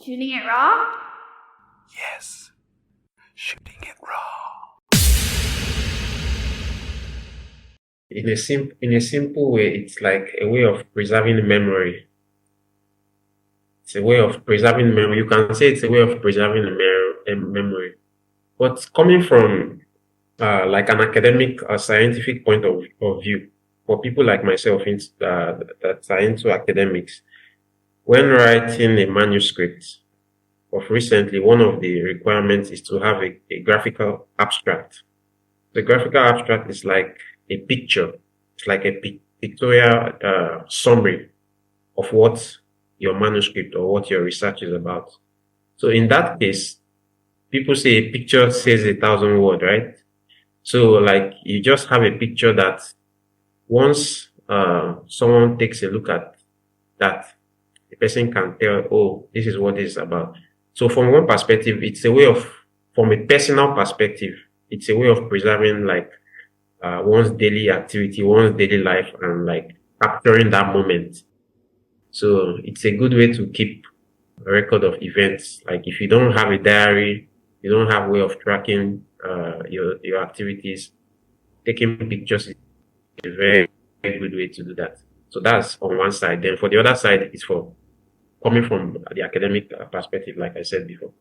Shooting it raw? Yes, shooting it raw. In a simple way, it's like a way of preserving memory. It's a way of preserving memory. You can say it's a way of preserving a memory. But coming from like an academic or scientific point of view, for people like myself that are into academics, when writing a manuscript of recently, one of the requirements is to have a graphical abstract. The graphical abstract is like a picture. It's like a pictorial summary of what your manuscript or what your research is about. So in that case, people say a picture says 1,000 words, right? So like you just have a picture that once someone takes a look at that, the person can tell, oh, this is what this is about. So from one perspective, it's a way of, from a personal perspective, it's a way of preserving like one's daily activity, one's daily life, and like capturing that moment. So it's a good way to keep a record of events. Like if you don't have a diary, you don't have a way of tracking your activities, taking pictures is a very, very good way to do that. So that's on one side. Then for the other side, it's for coming from the academic perspective, like I said before.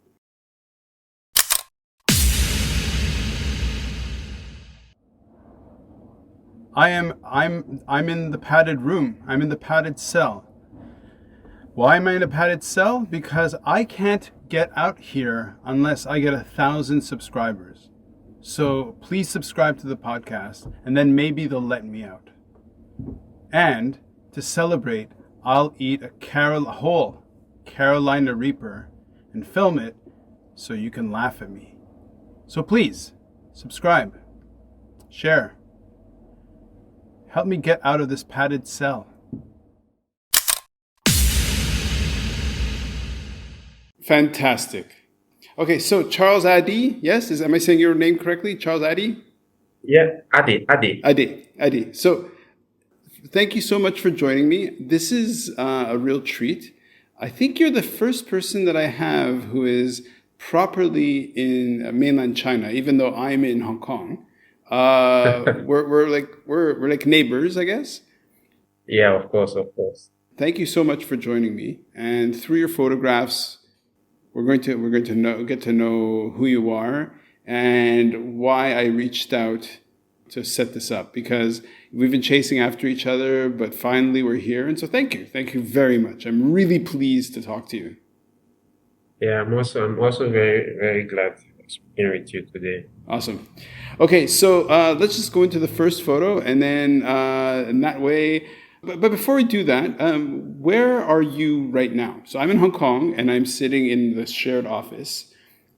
I'm in the padded room. I'm in the padded cell. Why am I in a padded cell? Because I can't get out here unless I get 1,000 subscribers. So please subscribe to the podcast, and then maybe they'll let me out. And to celebrate, I'll eat a whole Carolina Reaper and film it so you can laugh at me. So please, subscribe, share. Help me get out of this padded cell. Fantastic. Okay, so Charles Addey, yes? Am I saying your name correctly? Charles Addey? Yeah, Addey. Addey. So thank you so much for joining me. This is a real treat. I think you're the first person that I have who is properly in mainland China, even though I'm in Hong Kong. We're like neighbors, I guess. Yeah, of course. Thank you so much for joining me. And through your photographs, we're going to get to know who you are and why I reached out to set this up, because we've been chasing after each other, but finally we're here. And so thank you very much. I'm really pleased to talk to you. Yeah, I'm also very, very glad speaking with you today. Awesome. Okay, so let's just go into the first photo, and then in that way. But before we do that, where are you right now? So I'm in Hong Kong, and I'm sitting in the shared office.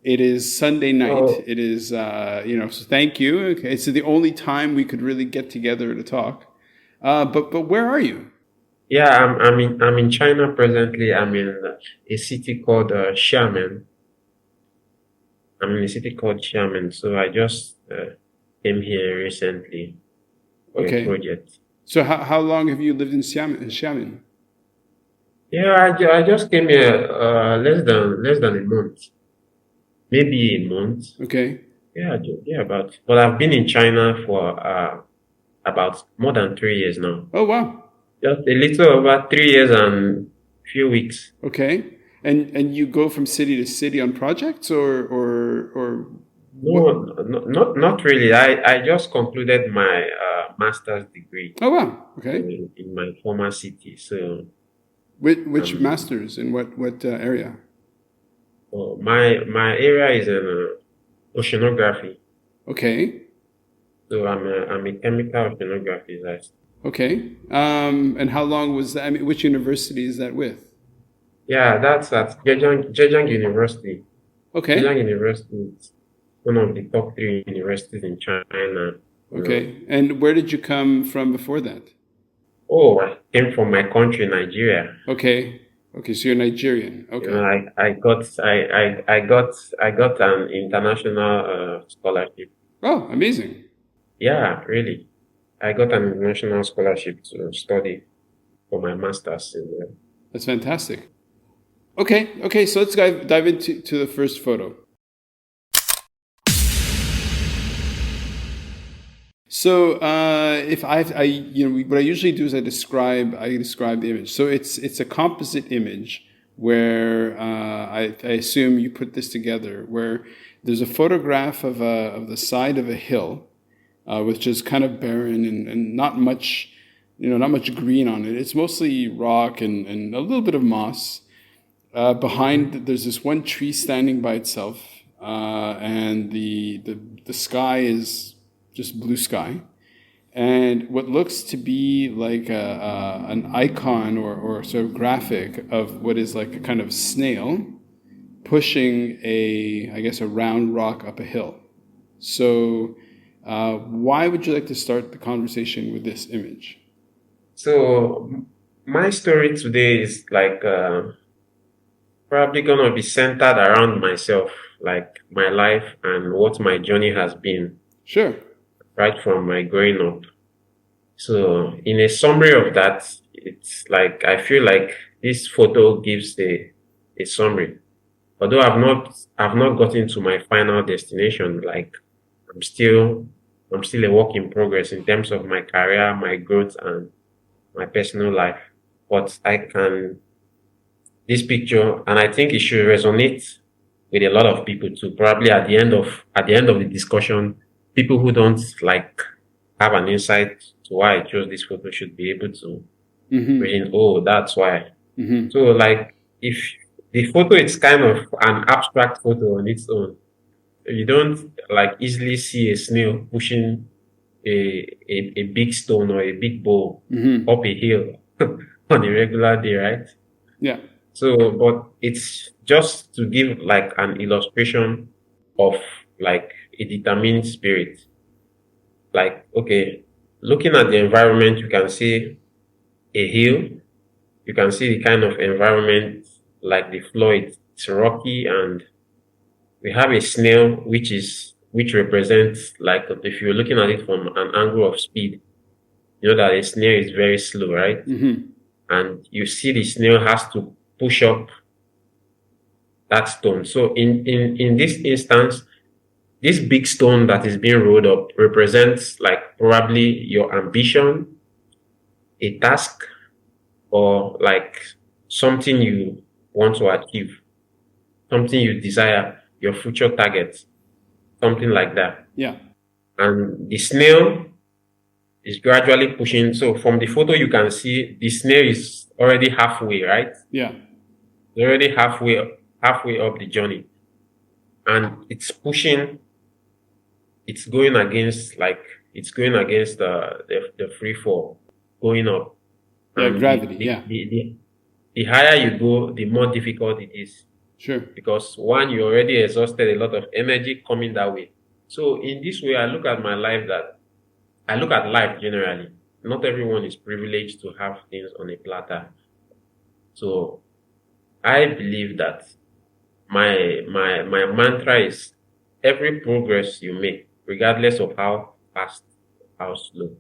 It is Sunday night. Oh. It is, so thank you. Okay, it's the only time we could really get together to talk. But where are you? Yeah, I'm in China presently. I'm in a city called Xiamen. I'm in a city called Xiamen. So I just came here recently for a project. So how long have you lived in Xiamen? Yeah, I just came here less than a month, maybe a month. Okay. Yeah, but I've been in China for about more than 3 years now. Oh wow! Just a little over 3 years and few weeks. Okay, and you go from city to city on projects, or No, not really. I just concluded my master's degree. Oh wow! Okay. In my former city. So which masters in what area? Oh, my area is in oceanography. Okay. So I'm a chemical oceanographist. Okay. And how long was that? I mean, which university is that with? Yeah, that's at Zhejiang University. Okay. Zhejiang University is one of the top 3 universities in China. Okay. And where did you come from before that? Oh, I came from my country, Nigeria. Okay. Okay, so you're Nigerian. Okay. You know, I got an international scholarship. Oh, amazing. Yeah, really. I got an international scholarship to study for my master's. That's fantastic. Okay. So let's dive into the first photo. So if what I usually do is I describe the image. So it's a composite image where I assume you put this together, where there's a photograph of the side of a hill, which is kind of barren and not much, not much green on it. It's mostly rock and a little bit of moss. Behind, there's this one tree standing by itself, and the sky is just blue sky, and what looks to be like an icon or sort of graphic of what is like a kind of snail pushing I guess a round rock up a hill. So why would you like to start the conversation with this image? So my story today is like probably gonna be centered around myself, like my life and what my journey has been. Sure. Right from my growing up. So in a summary of that, it's like I feel like this photo gives a summary. Although I've not gotten to my final destination, like I'm still a work in progress in terms of my career, my growth and my personal life. But this picture, and I think it should resonate with a lot of people too. Probably at the end of the discussion, people who don't like have an insight to why I chose this photo should be able to read, oh, that's why. So like if the photo is kind of an abstract photo on its own, you don't like easily see a snail pushing a big stone or a big bowl up a hill on a regular day, right? Yeah. So, but it's just to give like an illustration of like a determined spirit. Like, okay, looking at the environment, you can see a hill. You can see the kind of environment, like the floor, it's rocky, and we have a snail, which represents like, if you're looking at it from an angle of speed, you know that a snail is very slow, right? And you see the snail has to push up that stone. So in this instance, this big stone that is being rolled up represents like probably your ambition, a task, or like something you want to achieve, something you desire, your future target, something like that. Yeah. And the snail is gradually pushing. So from the photo, you can see the snail is already halfway, right? Yeah. It's already halfway up the journey. And it's pushing. It's going against the free fall, going up. Yeah, And gravity. The higher you go, the more difficult it is. Sure. Because one, you already exhausted a lot of energy coming that way. So in this way, I look at life generally. Not everyone is privileged to have things on a platter. So I believe that my mantra is every progress you make, regardless of how fast, how slow.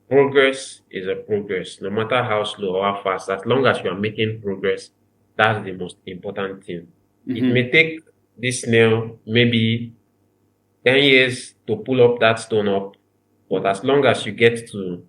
Progress is a progress, no matter how slow or how fast, as long as you are making progress, that's the most important thing. It may take this snail maybe 10 years to pull up that stone up, but as long as you get to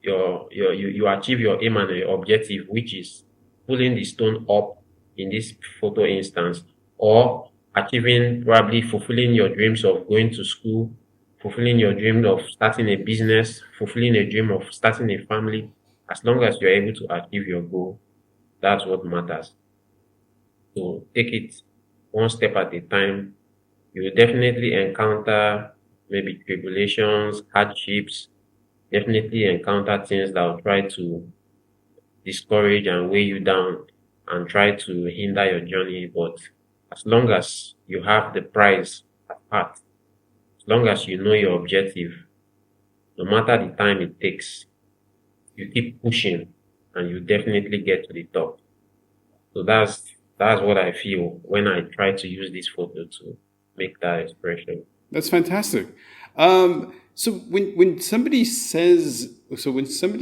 you achieve your aim and your objective, which is pulling the stone up in this photo instance, or achieving, probably fulfilling your dreams of going to school, fulfilling your dream of starting a business, fulfilling a dream of starting a family, as long as you're able to achieve your goal, that's what matters. So take it one step at a time. You will definitely encounter maybe tribulations, hardships, definitely encounter things that will try to discourage and weigh you down and try to hinder your journey. But as long as you have the prize at heart, as long as you know your objective, no matter the time it takes, you keep pushing and you definitely get to the top. So that's what I feel when I try to use this photo to make that expression. That's fantastic. So when somebody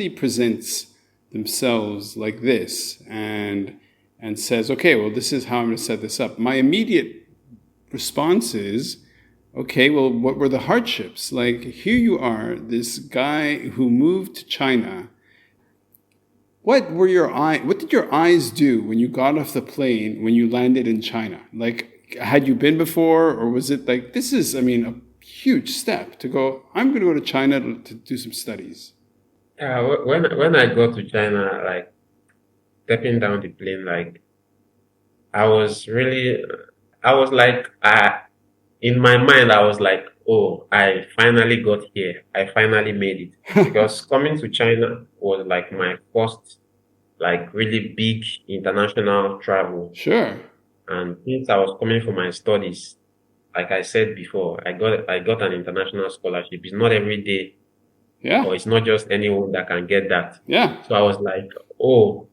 presents themselves like this, and and says, okay, well, this is how I'm going to set this up. My immediate response is, okay, well, what were the hardships? Like, here you are, this guy who moved to China. What did your eyes do when you got off the plane, when you landed in China? Like, had you been before, or was it like, this is, I mean, a huge step to go, I'm going to go to China to do some studies? Yeah, when I got to China, like stepping down the plane, like I was really, I was like, in my mind, I was like, oh, I finally got here. I finally made it. Because coming to China was like my first, like really big international travel. Sure. And since I was coming for my studies, like I said before, I got an international scholarship. It's not every day, Yeah. or it's not just anyone that can get that. Yeah. So I was like, oh,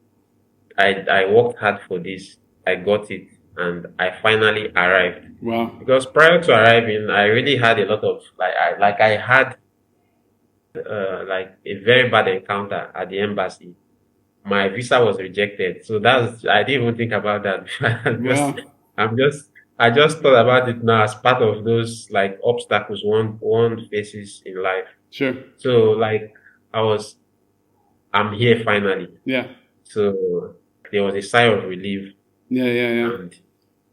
I worked hard for this. I got it, and I finally arrived. Wow. Because prior to arriving, I really had a lot of I had like a very bad encounter at the embassy. My visa was rejected, so I didn't even think about that. Wow. I'm just I just thought about it now as part of those like obstacles one faces in life. Sure. So like I was I'm here finally. Yeah. So there was a sigh of relief, Yeah. Yeah. Yeah. and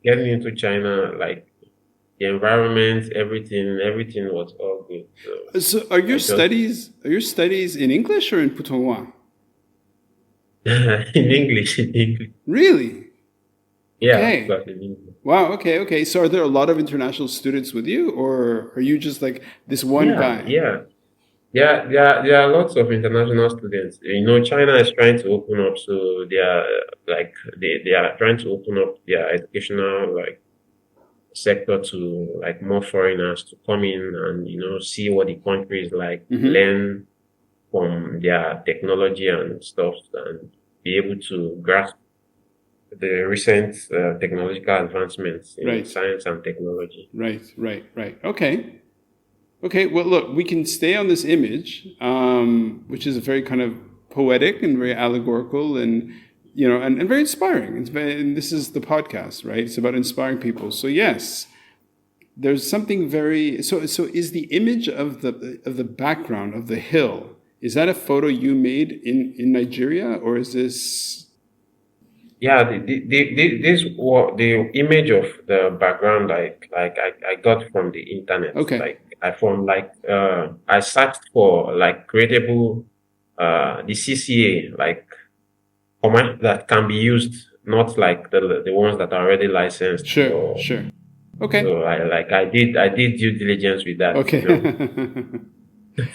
getting into China, like the environment, everything was all good. So are your I just studies in English or in Putonghua? in English. Really? Yeah, Okay. but in English. Wow. Okay. Okay. So are there a lot of international students with you, or are you just like this one Yeah, guy? yeah. Yeah, there are lots of international students. You know, China is trying to open up, so they are like they are trying to open up their educational like sector to like more foreigners to come in and see what the country is like, Mm-hmm. learn from their technology and stuff, and be able to grasp the recent technological advancements in Right. science and technology. Right. Right. Right. Okay. Okay. Well, look, we can stay on this image, which is very kind of poetic and very allegorical, and and very inspiring. And this is the podcast, right? It's about inspiring people. So yes, there's something very so. So is the image of the background of the hill? Is that a photo you made in Nigeria, or is this? Yeah, the image of the background I got from the internet. Okay. I searched for like creatable the CCA like command that can be used, not like the ones that are already licensed. Sure. Sure. Okay. So I did due diligence with that. Okay.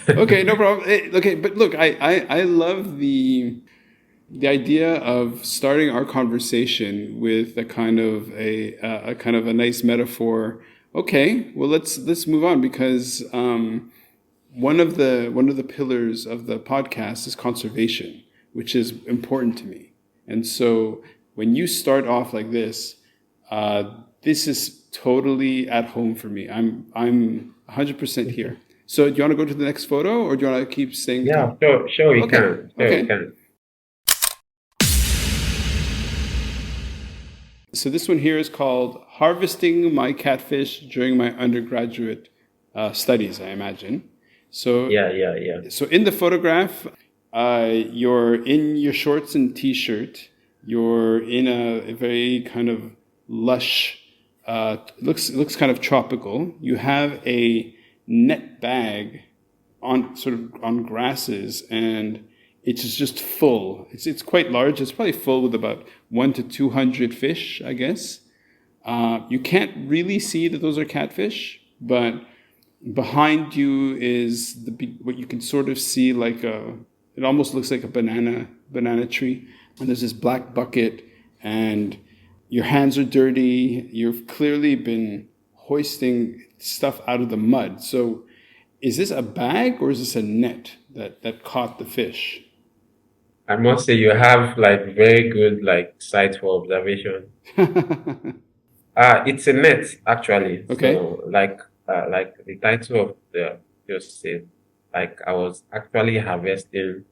Okay, no problem. Okay, but look, I love the idea of starting our conversation with a kind of a nice metaphor. Okay, well let's move on, because one of the pillars of the podcast is conservation, which is important to me. And so when you start off like this, this is totally at home for me. I'm 100% here. So do you want to go to the next photo, or do you want to keep staying? Yeah, sure we Okay. can. Sure Okay. we can. So this one here is called Harvesting My Catfish During My Undergraduate Studies, I imagine. So Yeah. so in the photograph, you're in your shorts and t-shirt. You're in a very kind of lush, looks kind of tropical. You have a net bag on grasses, and it's just full. It's quite large. It's probably full with about 1 to 200 fish, I guess. You can't really see that those are catfish, but behind you is what you can sort of see like it almost looks like a banana tree. And there's this black bucket, and your hands are dirty. You've clearly been hoisting stuff out of the mud. So is this a bag, or is this a net that caught the fish? I must say you have like very good like sight for observation. It's a net actually. Okay. So like the title of the just said, like I was actually harvesting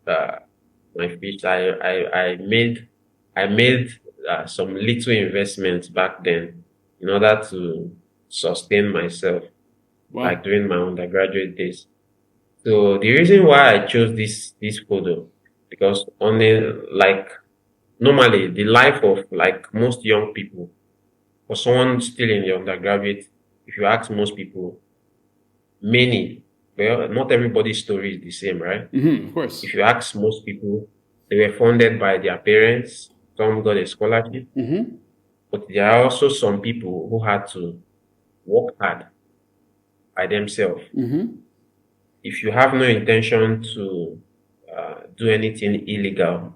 my fish. I made I made some little investments back then in order to sustain myself, Wow. like during my undergraduate days. So the reason why I chose this photo, because on a like normally the life of like most young people, for someone still in the undergraduate, if you ask most people, many, well, not everybody's story is the same, right? Of course. If you ask most people, they were funded by their parents. Some got a scholarship, but there are also some people who had to work hard by themselves. If you have no intention to do anything illegal,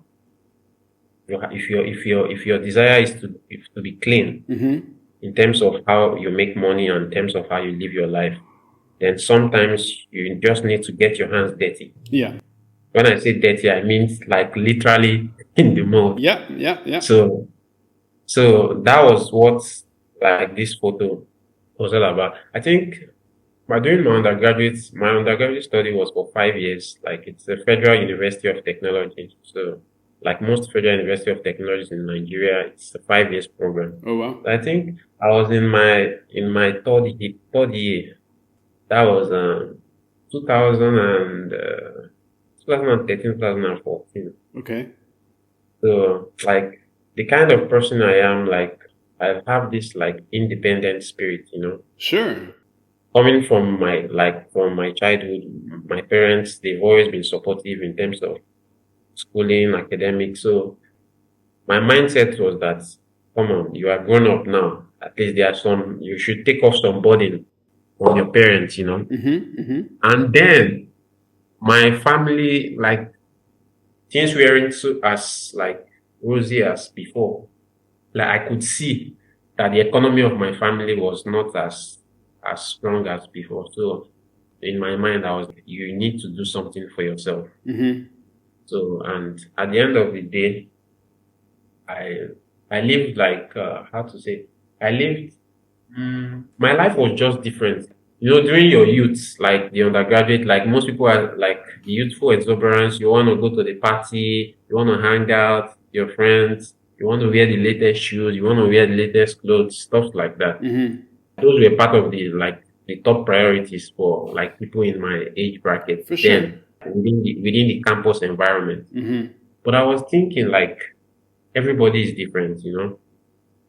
if your desire is to be clean in terms of how you make money and in terms of how you live your life, then sometimes you just need to get your hands dirty. Yeah. When I say dirty, I mean like literally in the mud. Yeah. So that was what like this photo was all about. I think by doing my undergraduate study was for 5 years. Like it's the Federal University of Technology. So like most Federal University of Technologies in Nigeria, it's a 5 years program. Oh wow. I think I was in my third year. That was 2000 and 2013, 2014. Okay. So like the kind of person I am, like I have this like independent spirit, Sure. coming from my childhood. My parents, they've always been supportive in terms of schooling, academics. So my mindset was that, come on, you are grown up now. At least you should take off some burden on your parents. And then my family, like things weren't so as like rosy as before. Like I could see that the economy of my family was not as strong as before. So in my mind, I was like, you need to do something for yourself. So, and at the end of the day, I lived like how to say, I lived. My life was just different. During your youth, like the undergraduate, like most people are like the youthful exuberance. You want to go to the party, you want to hang out, with your friends, you want to wear the latest shoes, you want to wear the latest clothes, stuff like that. Those were part of the top priorities for like people in my age bracket For sure. then within the campus environment. But I was thinking like everybody is different.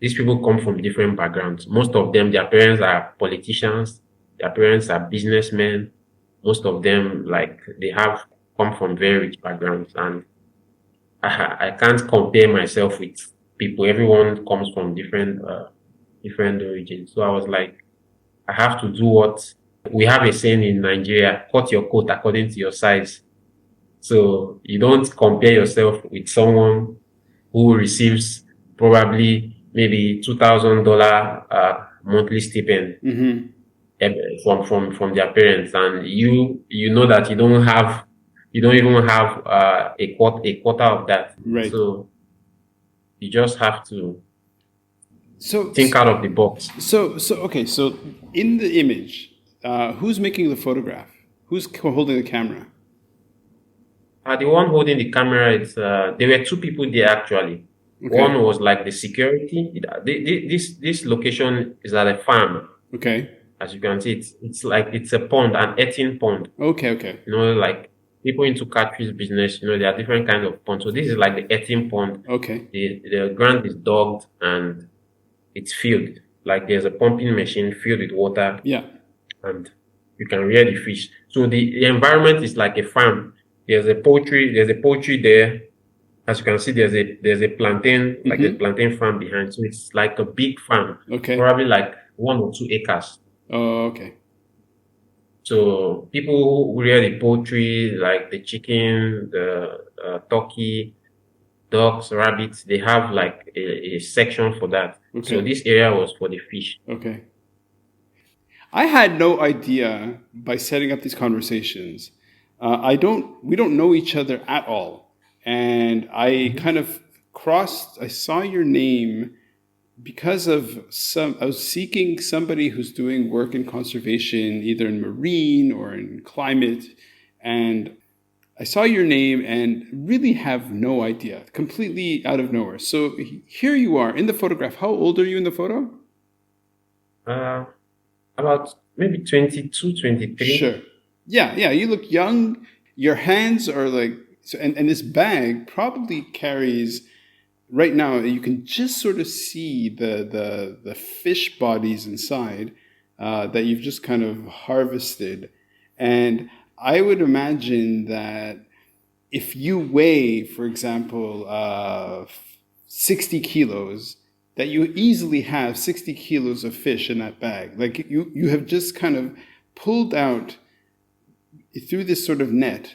These people come from different backgrounds. Most of them, their parents are politicians, their parents are businessmen. Most of them, like, they have come from very rich backgrounds, and I can't compare myself with people. Everyone comes from different origins. So I was like, I have to do what we have a saying in Nigeria: cut your coat according to your size. So you don't compare yourself with someone who receives probably maybe $2,000 monthly stipend from their parents, and you know that you don't even have a quarter of that. Right. So you just have to So think out of the box. okay. So in the image, who's making the photograph? Who's holding the camera? The one holding the camera, there were two people there actually. Okay. One was like the security. This location is at a farm. Okay. As you can see, it's a pond, an earthen pond. Okay. Like people into catfish business, there are different kinds of ponds. So this is like the earthen pond. Okay. The ground is dug and it's filled. Like there's a pumping machine filled with water. Yeah. And you can rear the fish. So the environment is like a farm. There's a poultry there. As you can see, there's a plantain, like a plantain farm behind. So it's like a big farm. Okay. Probably like 1 or 2 acres. Oh, okay. So people who rear the poultry, like the chicken, the turkey, ducks, rabbits, they have like a section for that. Okay. So this area was for the fish. Okay. I had no idea by setting up these conversations. We don't know each other at all. And I kind of I saw your name because of I was seeking somebody who's doing work in conservation, either in marine or in climate. And I saw your name and really have no idea, completely out of nowhere. So here you are in the photograph. How old are you in the photo? Uh, about maybe 22, 23. Sure. Yeah, yeah. You look young. Your hands are like, so, and this bag probably carries. Right now, you can just sort of see the fish bodies inside that you've just kind of harvested, and I would imagine that if you weigh, for example, 60 kilos, that you easily have 60 kilos of fish in that bag. Like you have just kind of pulled out through this sort of net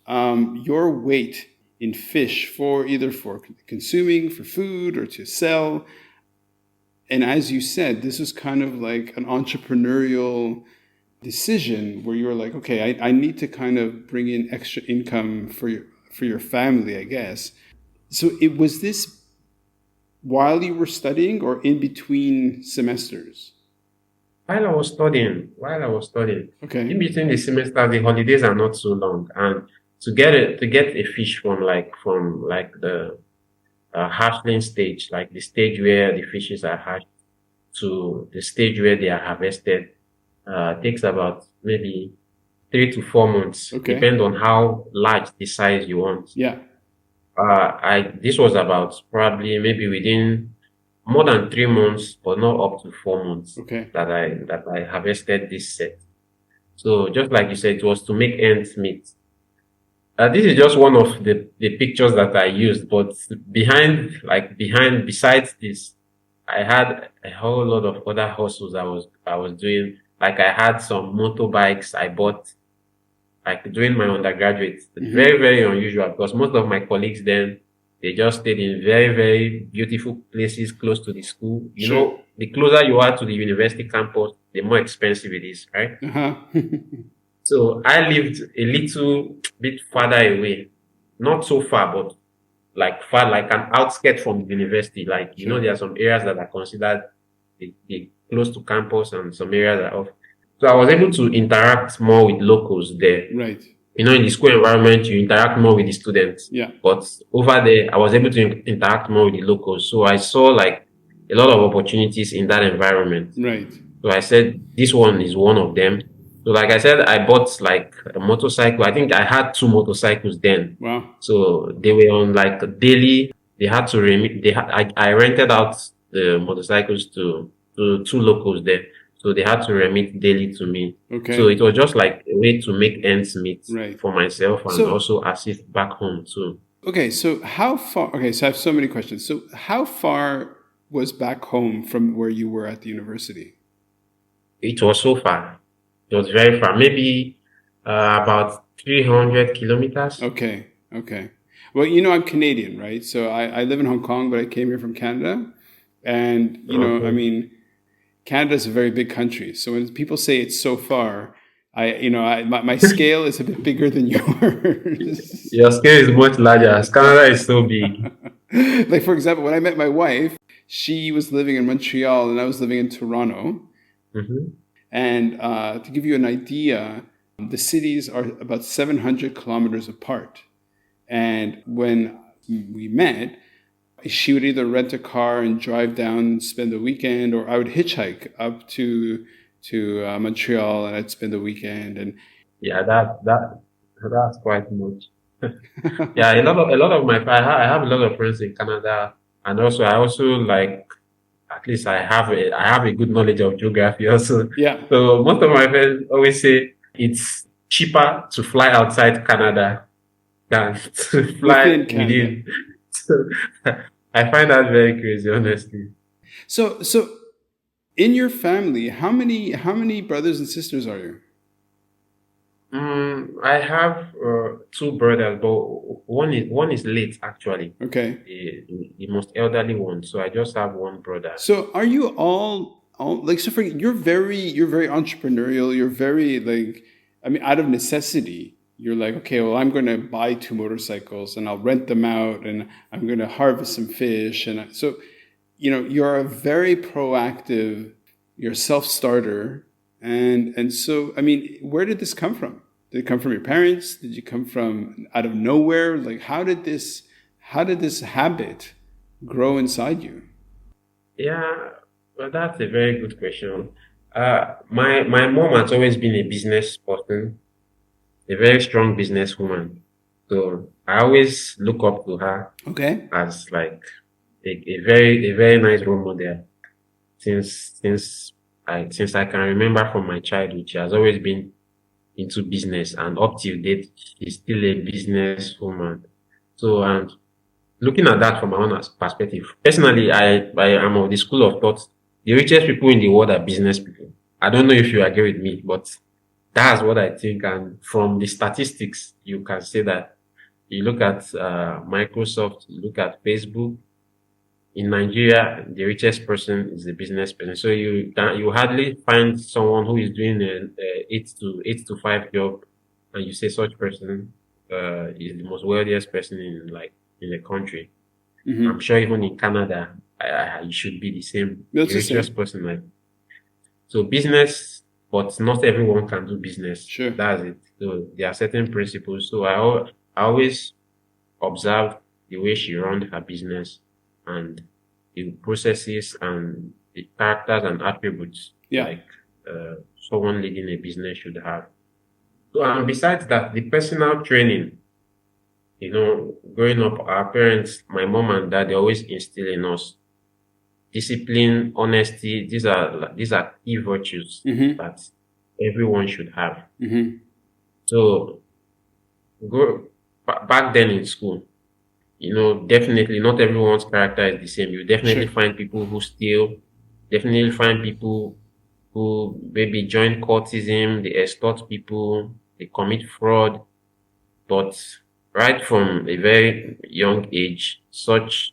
your weight in fish for either for consuming, for food, or to sell. And as you said, this is kind of like an entrepreneurial decision where you're like, okay, I need to kind of bring in extra income for your family, I guess. So it was this while you were studying or in between semesters? While I was studying, Okay. in between the semesters, the holidays are not so long, and to get a fish from the hatchling stage, like the stage where the fishes are hatched, to the stage where they are harvested, takes about maybe 3 to 4 months, Okay. depend on how large the size you want. Yeah. This was about probably maybe within more than 3 months, but not up to 4 months Okay. that I harvested this set. So just like you said, it was to make ends meet. This is just one of the pictures that I used, but besides this, I had a whole lot of other hustles I was doing. Like I had some motorbikes I bought like during my undergraduate. Very, very unusual because most of my colleagues then, they just stayed in very, very beautiful places close to the school. You Sure. know, the closer you are to the university campus, the more expensive it is, right? Uh-huh. So I lived a little bit farther away, not so far, but like far, like an outskirt from the university. Like, you know, Sure. there are some areas that are considered close to campus and some areas that are off. So I was able to interact more with locals there. Right. You know, in the school environment, you interact more with the students. Yeah. But over there, I was able to interact more with the locals. So I saw like a lot of opportunities in that environment. Right. So I said, this one is one of them. So like I said, I bought like a motorcycle. I think I had 2 motorcycles then. Wow. So they were on like a daily, they had to remit, I rented out the motorcycles to 2 locals there. So they had to remit daily to me. Okay. So it was just like a way to make ends meet Right. for myself and So- also assist back home too. Okay, so how far? Okay, so I have so many questions. So how far was back home from where you were at the university? It was so far. It was very far. Maybe about 300 kilometers. Okay, okay. Well, you know, I'm Canadian, right? So I live in Hong Kong, but I came here from Canada. And, you know, Okay. I mean, Canada is a very big country. So when people say it's so far, my scale is a bit bigger than yours. Your scale is much larger. Canada is so big. Like, for example, when I met my wife, she was living in Montreal and I was living in Toronto. Hmm. And to give you an idea, the cities are about 700 kilometers apart. And when we met, she would either rent a car and drive down and spend the weekend, or I would hitchhike up to Montreal and I'd spend the weekend. And Yeah, that's quite much. Yeah, a lot of I have a lot of friends in Canada, and also I also like, at least I have a good knowledge of geography also. yeah, So most of my friends always say it's cheaper to fly outside Canada than to fly Within Canada. within. So I find that very crazy, honestly. so in your family, how many brothers and sisters are you? I have 2 brothers, but one is late actually, Okay. the most elderly one. So I just have one brother. So are you all like, so for you're very entrepreneurial, you're very like, I mean, out of necessity, you're like, okay, well, I'm going to buy 2 motorcycles and I'll rent them out and I'm going to harvest some fish. And so, you know, you're a very proactive, you're a self-starter. And so, I mean, where did this come from? Did it come from your parents? Did you come from out of nowhere? Like, how did this habit grow inside you? Yeah, well, that's a very good question. My mom has always been a business person, a very strong businesswoman. So I always look up to her Okay. as like a very nice role model. Since I can remember from my childhood, she has always been into business, and up till date, she's still a businesswoman. So, and looking at that from my own perspective, personally, I am of the school of thought the richest people in the world are business people. I don't know if you agree with me, but that's what I think. And from the statistics, you can say that you look at Microsoft, you look at Facebook. In Nigeria, the richest person is a business person. So you hardly find someone who is doing a eight to five job, and you say such person is the most wealthiest person in the country. Mm-hmm. I'm sure even in Canada, it should be the same. That's The the same. richest person, like, so business, but not everyone can do business. Sure. That's it. So there are certain principles. So I always observe the way she runs her business and the processes and the characters and attributes Yeah. like someone leading a business should have. So, and besides that, the personal training, growing up, our parents, my mom and dad, they always instill in us discipline, honesty. These are key virtues Mm-hmm. that everyone should have. Mm-hmm. So, back then in school, definitely not everyone's character is the same. You definitely Sure. find people who steal, definitely find people who maybe join cultism, they extort people, they commit fraud. But right from a very young age, such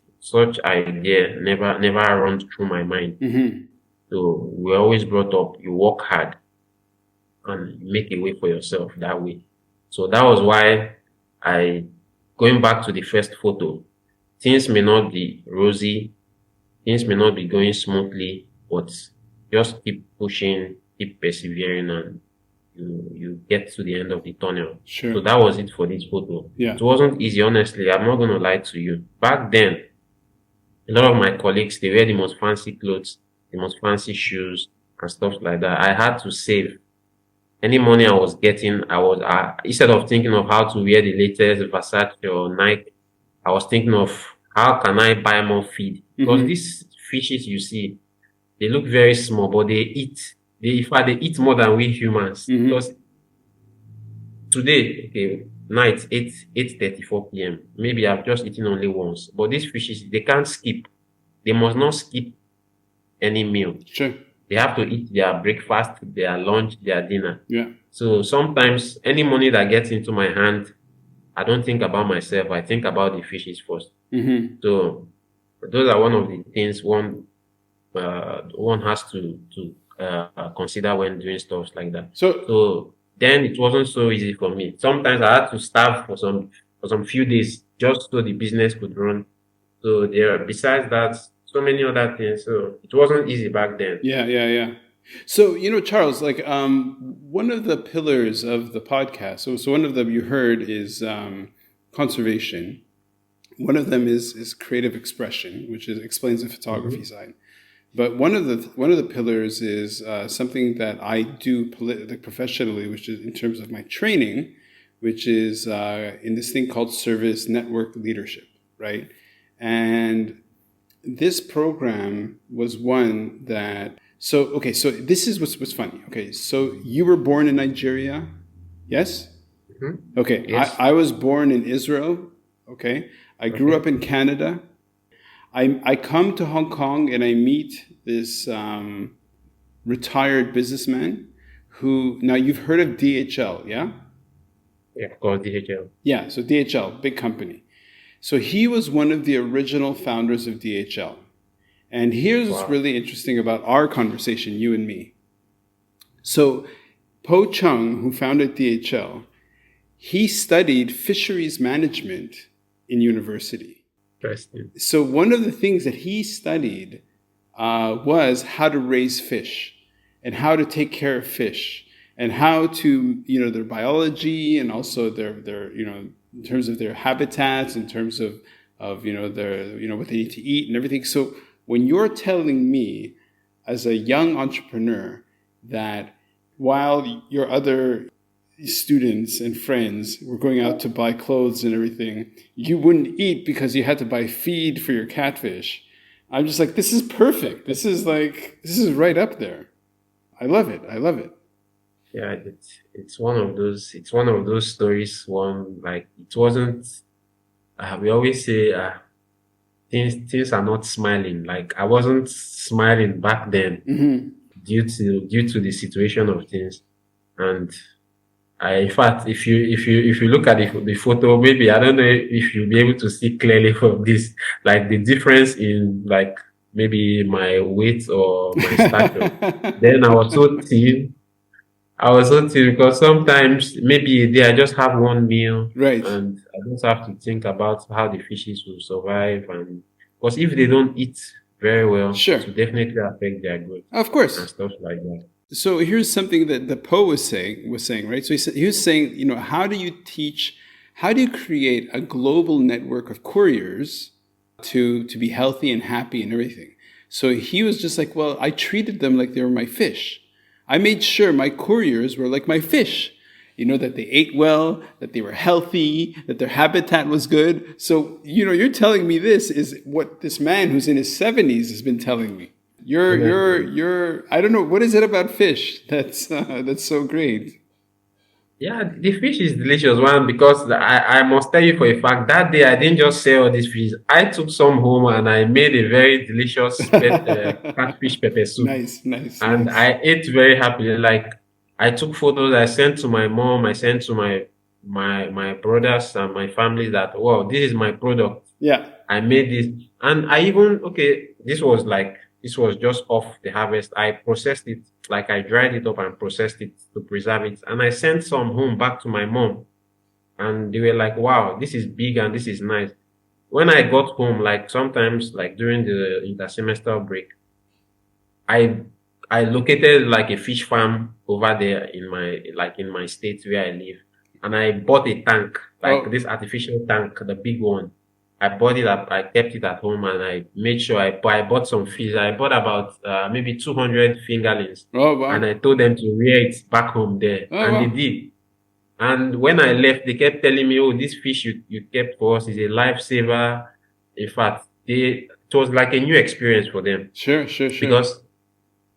idea never runs through my mind. Mm-hmm. So we're always brought up, you work hard and make a way for yourself that way. So that was why I, going back to the first photo, things may not be rosy, things may not be going smoothly, but just keep pushing, keep persevering, and you get to the end of the tunnel. So Sure. that was it for this photo. Yeah. It wasn't easy, honestly. I'm not going to lie to you. Back then, a lot of my colleagues, they wear the most fancy clothes, the most fancy shoes, and stuff like that. I had to save. Any money I was getting, instead of thinking of how to wear the latest Versace or Nike, I was thinking of how can I buy more feed? Because Mhm. these fishes you see, they look very small, but they eat. In fact, they eat more than we humans. Mhm. Because today, okay, night 8:34 p.m. Maybe I've just eaten only once. But these fishes, they can't skip. They must not skip any meal. Sure. They have to eat their breakfast, their lunch, their dinner. Yeah. So sometimes any money that gets into my hand, I don't think about myself. I think about the fishes first. Mm-hmm. So those are one of the things one has to consider when doing stuff like that. So So then it wasn't so easy for me. Sometimes I had to starve for some few days just so the business could run. So besides that, so many other things. So it wasn't easy back then. yeah. So Charles, like one of the pillars of the podcast. So one of them you heard is conservation. One of them is creative expression, which explains the photography side. But one of the pillars is something that I do professionally, which is in terms of my training, which is in this thing called service network leadership, right? And this program was one that so this is what's funny. Okay, so you were born in Nigeria, yes? Mm-hmm. Okay, Yes. I was born in Israel. Okay, I grew up in Canada. I come to Hong Kong and I meet this retired businessman who, now you've heard of DHL, yeah? Yeah, of course, DHL. Yeah, so DHL, big company. So he was one of the original founders of DHL. And here's what's Wow. really interesting about our conversation, you and me. So Po Chung, who founded DHL, he studied fisheries management in university. Interesting. So one of the things that he studied was how to raise fish and how to take care of fish and how to, their biology, and also their in terms of their habitats, in terms of their what they need to eat and everything. So when you're telling me as a young entrepreneur that while your other students and friends were going out to buy clothes and everything, you wouldn't eat because you had to buy feed for your catfish. I'm just like, this is perfect. This is right up there. I love it. I love it. Yeah, it's one of those stories. One, like, it wasn't. We always say things are not smiling. Like, I wasn't smiling back then due to the situation of things, and in fact, if you look at the photo, maybe I don't know if you'll be able to see clearly from this, like the difference in, like, maybe my weight or my stature. Then I was so thin. Because sometimes maybe a day I just have one meal, Right. and I don't have to think about how the fishes will survive, and because if they don't eat very well, Sure. it will definitely affect their growth Of course. and stuff like that. So here's something that the Poe was saying, right? So he was saying, how do you create a global network of couriers to be healthy and happy and everything? So he was just like, well, I treated them like they were my fish. I made sure my couriers were like my fish, that they ate well, that they were healthy, that their habitat was good. So, you're telling me this is what this man who's in his 70s has been telling me. You're I don't know, what is it about fish that's so great? Yeah, the fish is delicious one, because I must tell you for a fact that day I didn't just sell all these fish. I took some home and I made a very delicious catfish pepper soup. Nice. And I ate very happily. Like, I took photos, I sent to my mom, I sent to my brothers and my family that, wow, this is my product. Yeah. I made this. And this was just off the harvest. I processed it, like I dried it up and processed it to preserve it. And I sent some home back to my mom. And they were like, wow, this is big and this is nice. When I got home, like sometimes, like during the intersemester break, I located like a fish farm over there in my state where I live. And I bought a tank, like this artificial tank, the big one. I bought it up, I kept it at home, and I made sure I bought some fish. I bought about maybe 200 fingerlings. Oh, wow. And I told them to rear it back home there. Oh, and wow. they did. And when I left, they kept telling me, oh, this fish you kept for us is a lifesaver. In fact, it was like a new experience for them. Sure. Because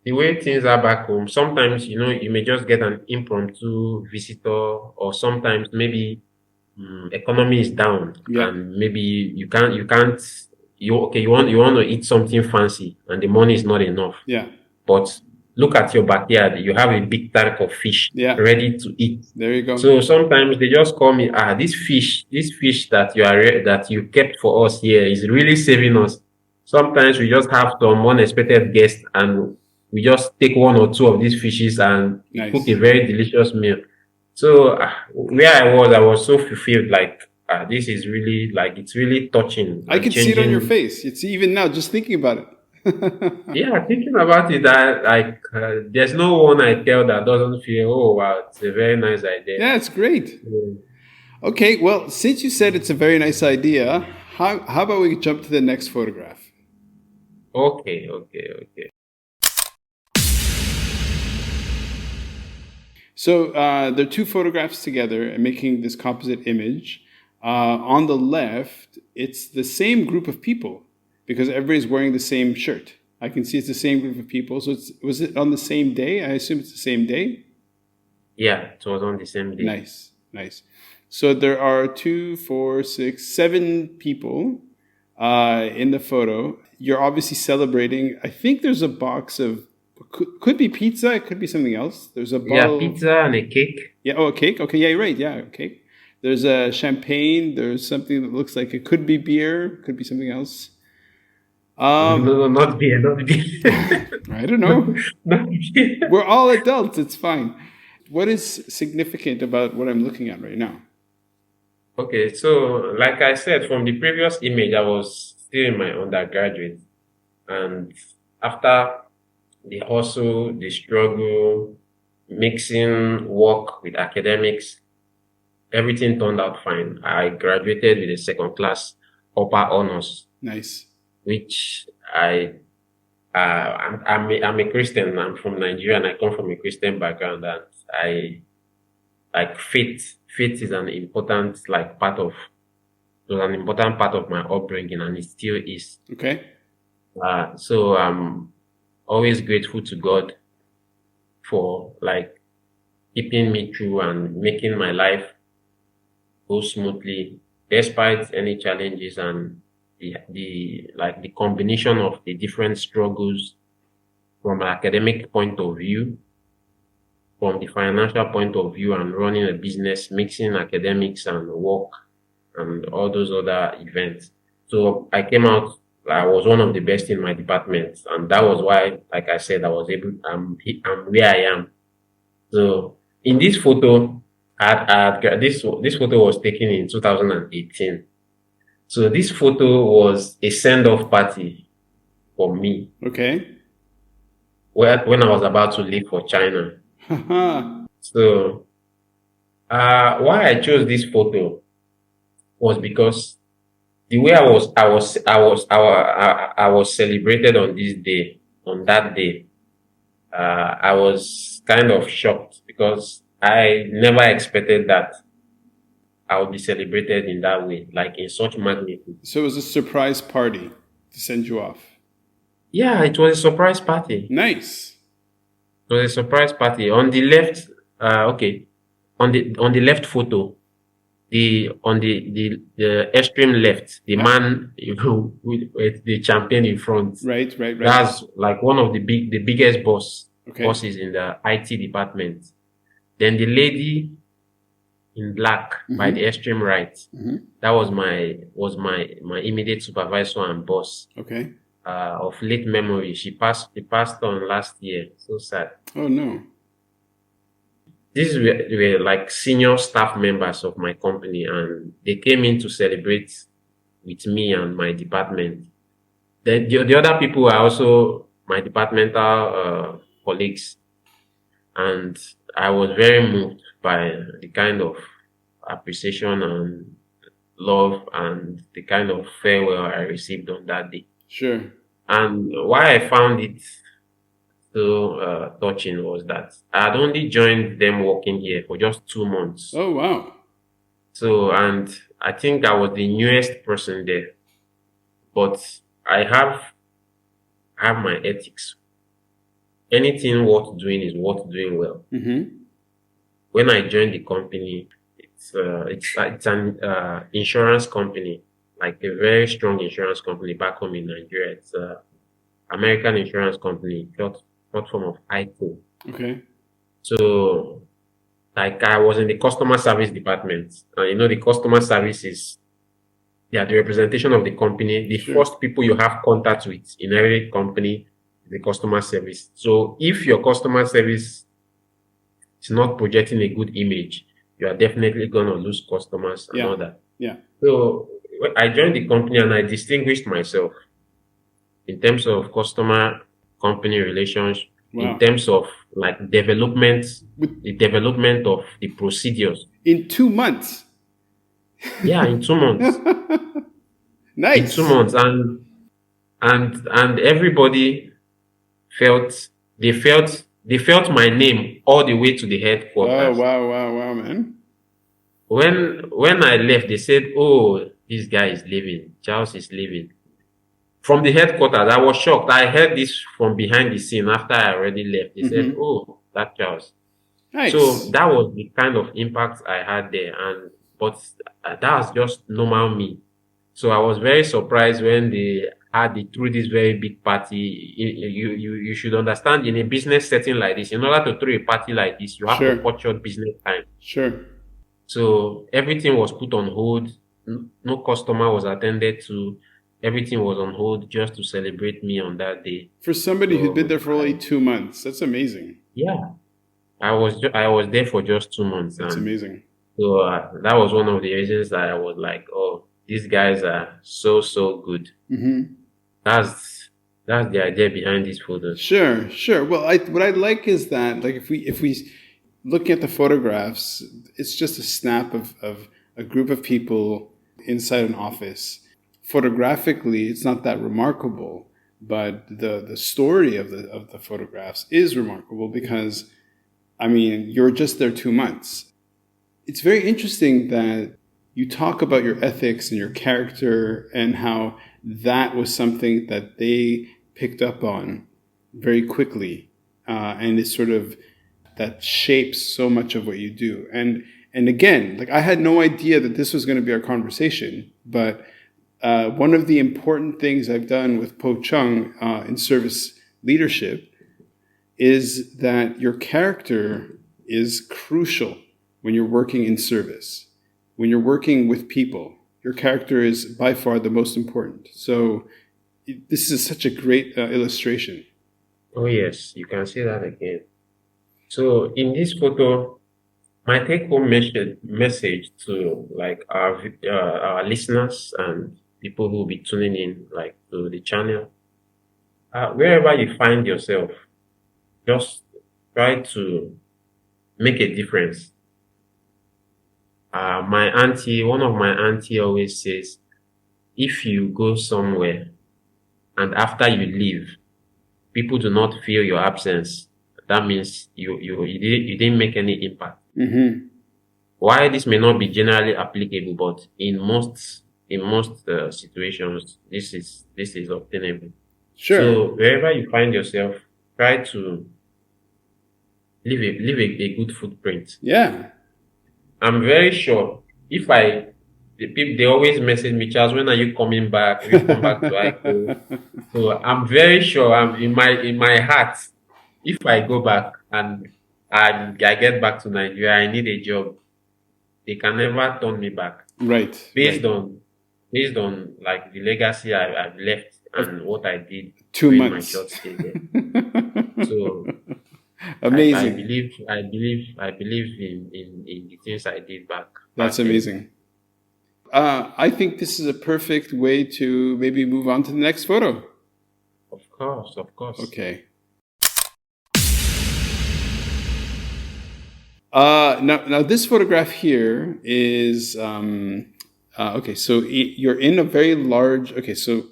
the way things are back home, sometimes, you may just get an impromptu visitor, or sometimes maybe economy is down, Yeah. and maybe you want to eat something fancy and the money is not enough. Yeah. But look at your backyard, you have a big tank of fish ready to eat. There you go. So sometimes they just call me, this fish that you kept for us here is really saving us. Sometimes we just have some unexpected guests and we just take one or two of these fishes and cook a very delicious meal. So where I was so fulfilled, like, this is really, like, it's really touching. I can see it on your face. It's even now, just thinking about it. Yeah, thinking about it, there's no one I tell that doesn't feel, oh, wow, it's a very nice idea. Yeah, it's great. Yeah. Okay, well, since you said it's a very nice idea, how about we jump to the next photograph? Okay. So there are two photographs together and making this composite image. On the left, it's the same group of people because everybody's wearing the same shirt. I can see it's the same group of people. So was it on the same day? I assume it's the same day? Yeah, it was on the same day. Nice. So there are 2, 4, 6, 7 people in the photo. You're obviously celebrating. I think there's a box of, could be pizza. It could be something else. There's a bottle. Yeah, pizza and a cake. Yeah, a cake. Okay, yeah, you're right. Yeah, a cake. There's a champagne. There's something that looks like it could be beer. Could be something else. No, not beer. I don't know. Not beer. We're all adults. It's fine. What is significant about what I'm looking at right now? Okay, so like I said, from the previous image, I was still in my undergraduate. And after the hustle, the struggle, mixing work with academics, everything turned out fine. I graduated with a second class upper honors, Nice. which I'm a Christian. I'm from Nigeria and I come from a Christian background, and I like faith. Faith is an important it was an important part of my upbringing, and it still is. Okay. So I'm always grateful to God for like keeping me through and making my life go smoothly despite any challenges and the combination of the different struggles from an academic point of view, from the financial point of view, and running a business, mixing academics and work and all those other events. So I came out, I was one of the best in my department, and that was why, like I said, I'm where I am. So in this photo, this photo was taken in 2018. So this photo was a send-off party for me Okay. when I was about to leave for China. So why I chose this photo was because the way I was celebrated on this day, on that day, I was kind of shocked because I never expected that I would be celebrated in that way, like in such magnitude. So it was a surprise party to send you off. Yeah, it was a surprise party. Nice. It was a surprise party. On the left, on the left photo, on the extreme left, the man with the champion in front. Right. That's like one of the biggest Okay. bosses in the IT department. Then the lady in black by the extreme right, that was my immediate supervisor and boss. Okay. Of late memory. She passed on last year. So sad. Oh no. These were like senior staff members of my company, and they came in to celebrate with me and my department. The other people are also my departmental colleagues, and I was very moved by the kind of appreciation and love and the kind of farewell I received on that day. Sure. And why I found it so touching was that I had only joined them working here for just 2 months. Oh wow. So, and I think I was the newest person there, but I have my ethics. Anything worth doing is worth doing well. When I joined the company, it's an insurance company, like a very strong insurance company back home in Nigeria. It's American insurance company, short form of ICO. Okay. So, like I was in the customer service department. The customer service is the representation of the company. The Sure. first people you have contact with in every company is the customer service. So if your customer service is not projecting a good image, you are definitely going to lose customers and all that. Yeah. So I joined the company and I distinguished myself in terms of customer company relations, Wow. in terms of like the development of the procedures. In 2 months. Yeah, in 2 months. Nice. In 2 months. And everybody felt my name all the way to the Oh headquarters. wow, man. When I left, they said, "Oh, this guy is leaving. Charles is leaving." From the headquarters, I was shocked. I heard this from behind the scene after I already left. They said, "Oh, that Charles." Nice. So that was the kind of impact I had there, but that was just normal me. So I was very surprised when they threw this very big party. You should understand, in a business setting like this, in order to throw a party like this, you have Sure. to cut short business time. Sure. So everything was put on hold. No customer was attended to. Everything was on hold just to celebrate me on that day. For somebody who'd been So, there for only 2 months, that's amazing. Yeah, I was there for just 2 months, That's and amazing. so that was one of the reasons that I was like, "Oh, these guys are so good." That's the idea behind these photos. Sure. Well, what I like is that, like, if we looking at the photographs, it's just a snap of a group of people inside an office. Photographically, it's not that remarkable, but the story of the photographs is remarkable because, I mean, you're just there 2 months. It's very interesting that you talk about your ethics and your character and how that was something that they picked up on very quickly, and it's sort of that shapes so much of what you do. And again, like I had no idea that this was going to be our conversation, but one of the important things I've done with Po Chung in service leadership is that your character is crucial when you're working in service. When you're working with people, your character is by far the most important. So this is such a great illustration. Oh yes, you can see that again. So in this photo, my take-home message to like our listeners and people who will be tuning in like to the channel, wherever you find yourself, just try to make a difference. One of my auntie always says, if you go somewhere and after you leave, people do not feel your absence, that means you didn't make any impact. Mm-hmm. Why this may not be generally applicable, but in most situations, this is obtainable. Sure. So wherever you find yourself, try to leave a good footprint. Yeah. I'm very sure if the people, they always message me, Charles, when are you coming back? Will you come back to ICO? So I'm very sure in my heart, if I go back and I get back to Nigeria, I need a job. They can never turn me back. Right. Based on like the legacy I've left and what I did 2 during months. my short stay there. So Amazing. I believe in the things I did back. That's amazing. I think this is a perfect way to maybe move on to the next photo. Of course. Okay. Now this photograph here is okay. So you're in a very large. Okay, so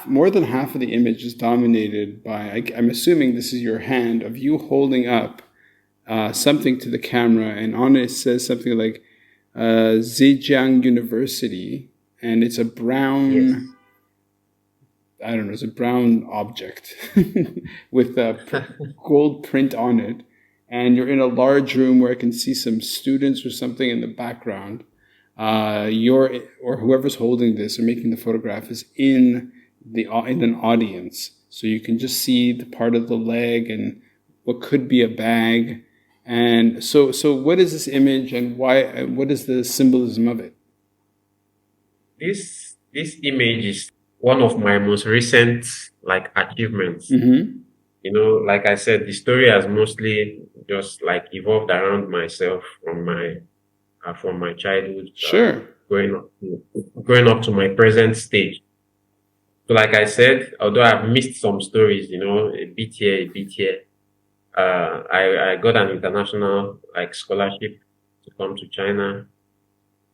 more than half of the image is dominated by. I'm assuming this is your hand of you holding up something to the camera, and on it says something like Zhejiang University, and it's a brown. Yes. I don't know. It's a brown object with a gold print on it. And you're in a large room where I can see some students or something in the background. Or whoever's holding this or making the photograph is in an audience, so you can just see the part of the leg and what could be a bag. And so what is this image, and why? What is the symbolism of it? This image is one of my most recent like achievements. Mm-hmm. You know, like I said, the story has mostly just like evolved around myself from my childhood, Sure. Growing up to my present stage. So, like I said, although I've missed some stories, you know, a bit here, I got an international like scholarship to come to China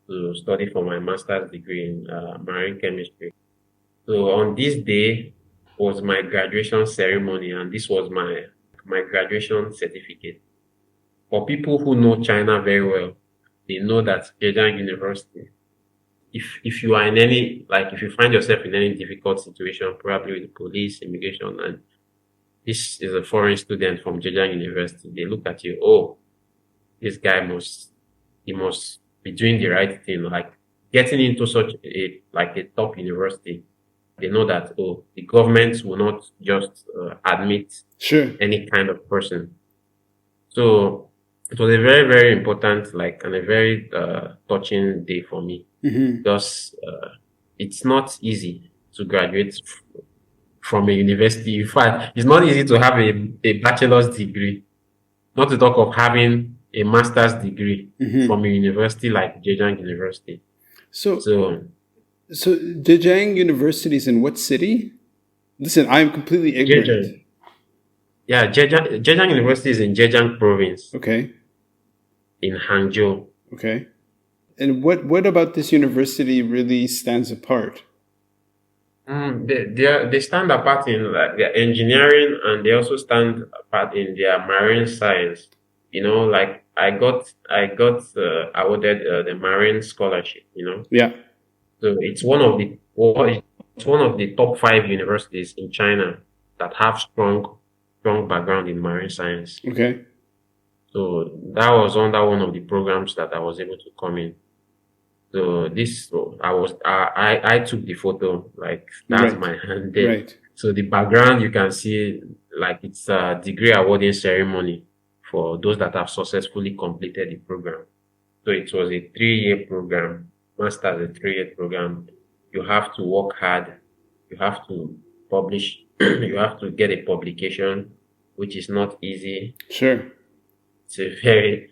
to study for my master's degree in marine chemistry. So on this day was my graduation ceremony, and this was my graduation certificate. For people who know China very well, they know that Zhejiang University, if you are in any, like if you find yourself in any difficult situation, probably with police, immigration, and this is a foreign student from Zhejiang University, they look at you, oh, this guy must be doing the right thing, like getting into such a top university. They know that, oh, the government will not just admit Sure. any kind of person. So it was a very, very important, and a very touching day for me. Mm-hmm. Because it's not easy to graduate from a university. In fact, it's not easy to have a bachelor's degree, not to talk of having a master's degree from a university like Zhejiang University. So Zhejiang University is in what city? Listen, I am completely ignorant. Yeah, Zhejiang University is in Zhejiang province Okay. in Hangzhou. Okay. And what about this university really stands apart? They stand apart in like their engineering, and they also stand apart in their marine science. Like I got awarded the marine scholarship. Yeah. So it's one of the top 5 universities in China that have strong background in marine science. Okay. So that was under one of the programs that I was able to come in. So I took the photo, like that's Right. my hand there. Right. So the background you can see, like it's a degree awarding ceremony for those that have successfully completed the program. So it was a 3-year program, master's a 3-year program. You have to work hard. You have to publish. You have to get a publication, which is not easy. Sure. It's a very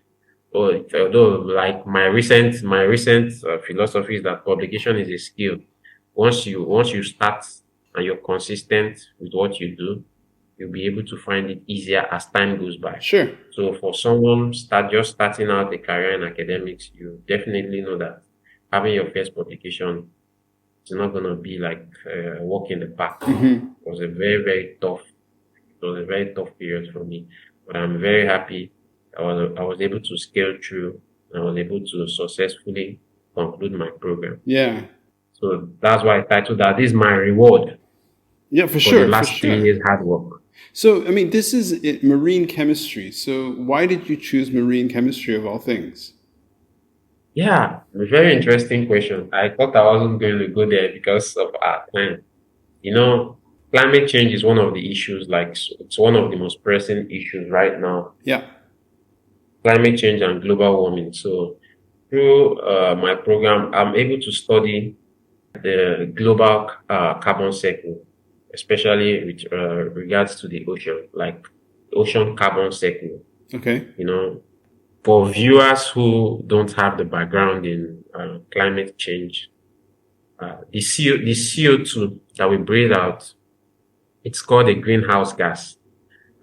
although like my recent philosophy is that publication is a skill. Once you start and you're consistent with what you do, you'll be able to find it easier as time goes by. Sure. So for someone starting out a career in academics, you definitely know that having your first publication is not gonna be like a walk in the park. Hmm. It was a very tough period for me, but I'm very happy. I was able to scale through. I was able to successfully conclude my program. Yeah. So that's why I titled that. This is my reward Yeah, for for the sure. For last 3 years sure. hard work. So, I mean, this is marine chemistry. So, why did you choose marine chemistry of all things? Yeah, a very interesting question. I thought I wasn't going to go there because of our time. You know, climate change is one of the issues, like it's one of the most pressing issues right now. Yeah. Climate change and global warming. So through my program, I'm able to study the global carbon cycle, especially with regards to the ocean, like ocean carbon cycle. Okay. For viewers who don't have the background in climate change, the CO2 that we breathe out, it's called a greenhouse gas.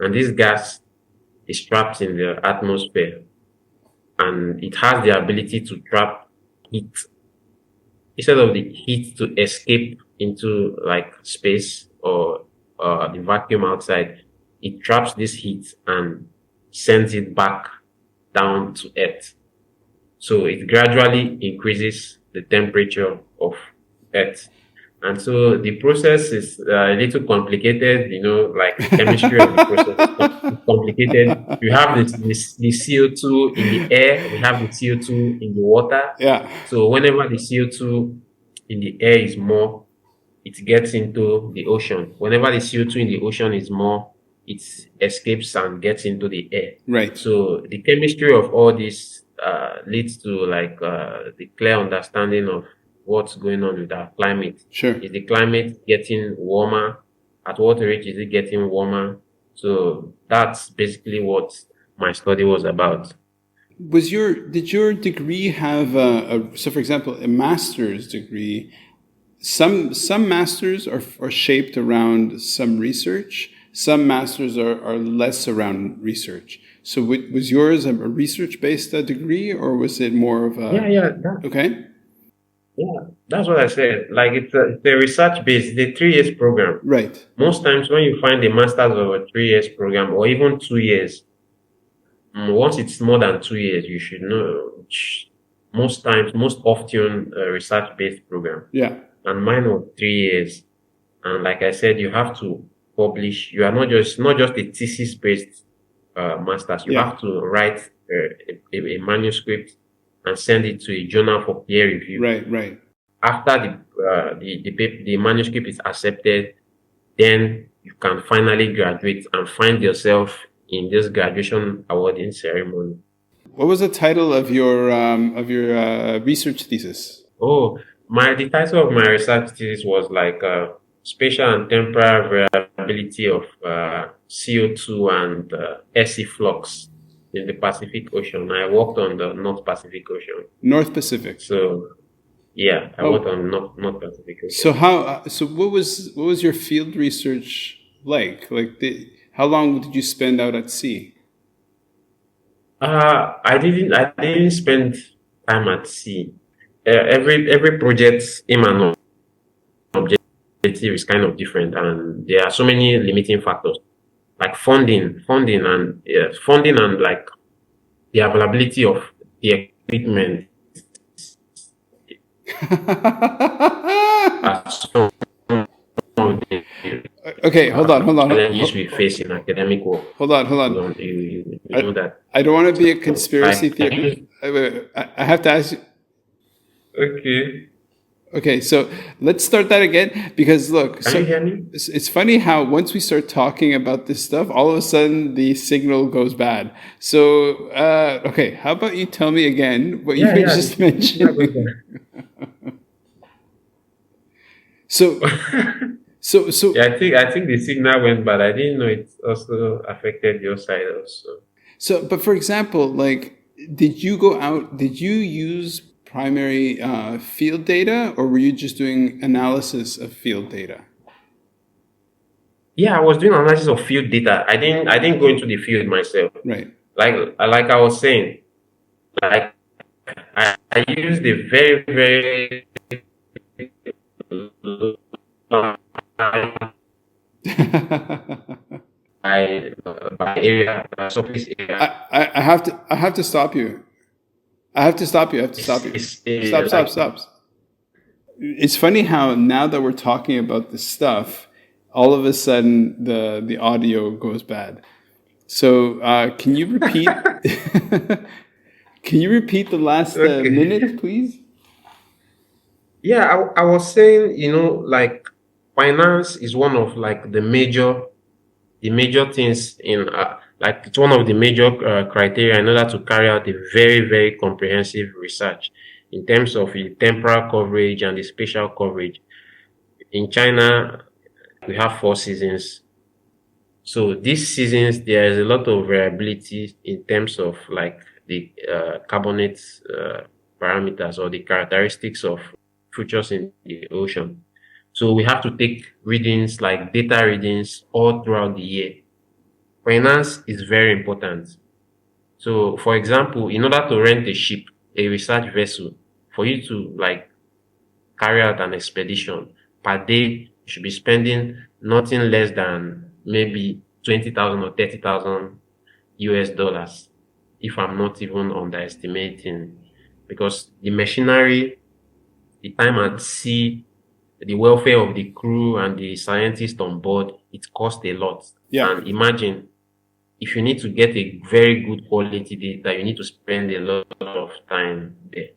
And this gas is trapped in the atmosphere, and it has the ability to trap heat. Instead of the heat to escape into like space or the vacuum outside, it traps this heat and sends it back down to earth. So it gradually increases the temperature of earth. And so the process is a little complicated, like the chemistry of the process is complicated. You have the CO2 in the air, we have the CO2 in the water. Yeah. So whenever the CO2 in the air is more, it gets into the ocean. Whenever the CO2 in the ocean is more, it escapes and gets into the air. Right. So the chemistry of all this leads to like the clear understanding of what's going on with our climate. Sure. Is the climate getting warmer? At what rate is it getting warmer? So that's basically what my study was about. Did your degree have so for example, a master's degree? Some masters are shaped around some research. Some masters are less around research. So was yours a research-based degree, or was it more of a... Yeah, Okay. yeah. That's what I said. Like it's a research-based, the 3 years program. Right. Most times when you find a master's of a 3 years program or even 2 years, once it's more than 2 years, you should know. Most often, a research-based program. Yeah. And mine was 3 years. And like I said, you have to publish. You are not just a thesis-based masters. You Yeah. have to write a manuscript and send it to a journal for peer review. Right. Right. After the manuscript is accepted, then you can finally graduate and find yourself in this graduation awarding ceremony. What was the title of your research thesis? Oh, the title of my research thesis was like spatial and temporal variability of CO2 and SE flux in the Pacific Ocean. I worked on the North Pacific Ocean. North Pacific. So yeah, I worked on North Pacific Ocean. So what was your field research like? How long did you spend out at sea? I didn't spend time at sea. Every project's aim and objective is kind of different, and there are so many limiting factors like funding and like the availability of the equipment are some of the Okay, hold on, hold on, challenges we face in academic work. hold on, hold on. You know that. I don't want to be a conspiracy I theorist. I have to ask you. Okay. Okay, so let's start that again because look, Can you hear me? it's funny how once we start talking about this stuff, all of a sudden the signal goes bad. So, okay, how about you tell me again what you just mentioned? So, Yeah, I think the signal went bad. I didn't know it also affected your side also. so, but for example, like, did you go out? Did you use primary field data, or were you just doing analysis of field data? Yeah, I was doing analysis of field data. I didn't go into the field myself. Right. Like I was saying, like I used a very, very by area surface area. I have to stop you. I have to stop you. I have to stop you. Stop. It's funny how now that we're talking about this stuff, all of a sudden the audio goes bad. So can you repeat? Can you repeat the last Okay. minute, please? Yeah, I was saying, you know, like finance is one of like the major things in like it's one of the major criteria in order to carry out a very, very comprehensive research in terms of the temporal coverage and the spatial coverage. In China, we have 4 seasons. So these seasons, there is a lot of variability in terms of like the carbonate parameters or the characteristics of features in the ocean. So we have to take readings like data readings all throughout the year. Finance is very important. So for example, in order to rent a ship, a research vessel, for you to like carry out an expedition per day, you should be spending nothing less than maybe 20,000 or 30,000 US dollars, if I'm not even underestimating, because the machinery, the time at sea, the welfare of the crew and the scientists on board, it costs a lot. Yeah. And imagine if you need to get a very good quality data, you need to spend a lot of time there.